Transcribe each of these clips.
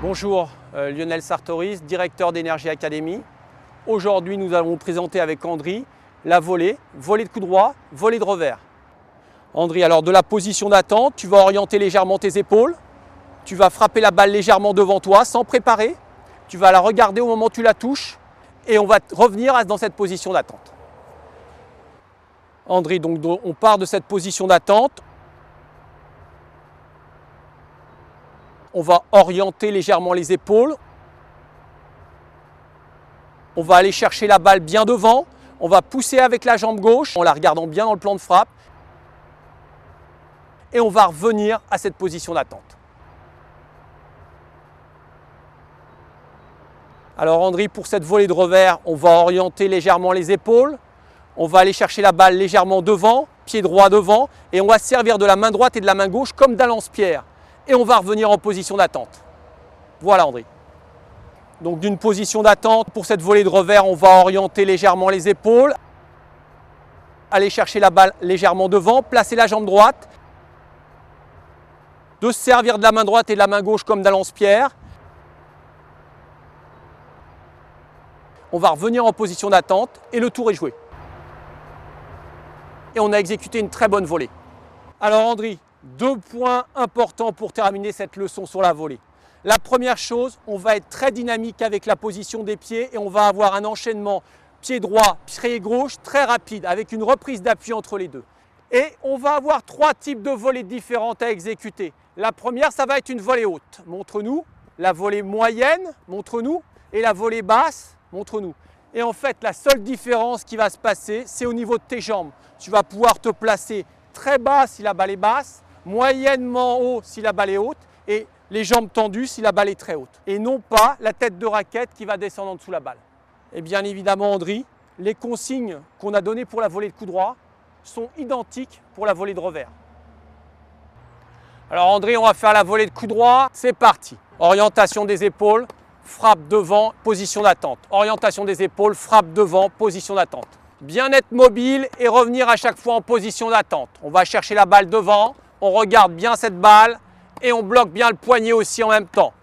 Bonjour, Lionel Sartoris, directeur d'Energy Academy. Aujourd'hui, nous allons présenter avec Andri la volée de coup droit, volée de revers. Andri, alors de la position d'attente, tu vas orienter légèrement tes épaules. Tu vas frapper la balle légèrement devant toi sans préparer. Tu vas la regarder au moment où tu la touches et on va revenir dans cette position d'attente. Andri, donc on part de cette position d'attente. On va orienter légèrement les épaules. On va aller chercher la balle bien devant. On va pousser avec la jambe gauche en la regardant bien dans le plan de frappe. Et on va revenir à cette position d'attente. Alors Andri, pour cette volée de revers, on va orienter légèrement les épaules. On va aller chercher la balle légèrement devant, pied droit devant. Et on va se servir de la main droite et de la main gauche comme d'un lance-pierre. Et on va revenir en position d'attente. Voilà Andri. Donc d'une position d'attente, pour cette volée de revers, on va orienter légèrement les épaules. Aller chercher la balle légèrement devant, placer la jambe droite. De se servir de la main droite et de la main gauche comme d'un lance-pierre. On va revenir en position d'attente et le tour est joué. Et on a exécuté une très bonne volée. Alors Andri, 2 points importants pour terminer cette leçon sur la volée. La première chose, on va être très dynamique avec la position des pieds et on va avoir un enchaînement pied droit, pied gauche très rapide avec une reprise d'appui entre les deux. Et on va avoir 3 types de volées différentes à exécuter. La première, ça va être une volée haute. Montre-nous. La volée moyenne, montre-nous. Et la volée basse, montre-nous. Et en fait, la seule différence qui va se passer, c'est au niveau de tes jambes. Tu vas pouvoir te placer très bas si la balle est basse, moyennement haut si la balle est haute et les jambes tendues si la balle est très haute. Et non pas la tête de raquette qui va descendre en dessous de la balle. Et bien évidemment, Andri, les consignes qu'on a données pour la volée de coup droit sont identiques pour la volée de revers. Alors Andri, on va faire la volée de coup droit. C'est parti. Orientation des épaules, frappe devant, position d'attente. Orientation des épaules, frappe devant, position d'attente. Bien être mobile et revenir à chaque fois en position d'attente. On va chercher la balle devant, on regarde bien cette balle et on bloque bien le poignet aussi en même temps.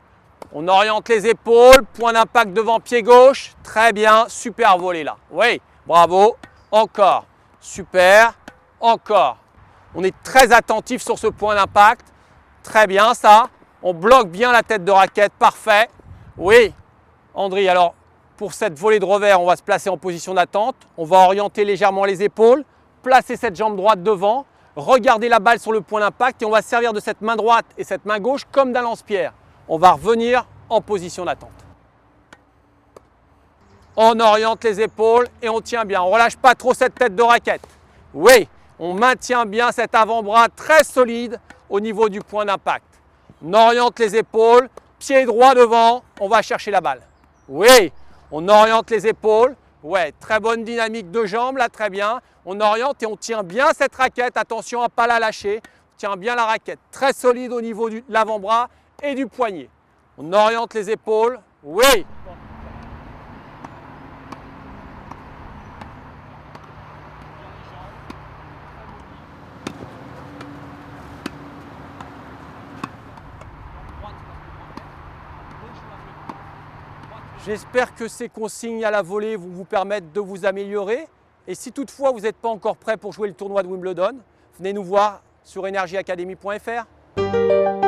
On oriente les épaules, point d'impact devant pied gauche. Très bien, super volée là. Oui, bravo. Encore, super, encore. On est très attentif sur ce point d'impact. Très bien ça. On bloque bien la tête de raquette, parfait. Oui, Andri, alors pour cette volée de revers, on va se placer en position d'attente. On va orienter légèrement les épaules, placer cette jambe droite devant, regarder la balle sur le point d'impact et on va se servir de cette main droite et cette main gauche comme d'un lance-pierre. On va revenir en position d'attente. On oriente les épaules et on tient bien. On ne relâche pas trop cette tête de raquette. Oui, on maintient bien cet avant-bras très solide au niveau du point d'impact. On oriente les épaules, pied droit devant, on va chercher la balle. Oui, on oriente les épaules. Ouais, très bonne dynamique de jambes là, très bien. On oriente et on tient bien cette raquette. Attention à ne pas la lâcher. On tient bien la raquette. Très solide au niveau de l'avant-bras et du poignet. On oriente les épaules. Oui. J'espère que ces consignes à la volée vont vous permettre de vous améliorer. Et si toutefois vous n'êtes pas encore prêt pour jouer le tournoi de Wimbledon, venez nous voir sur energyacademy.fr.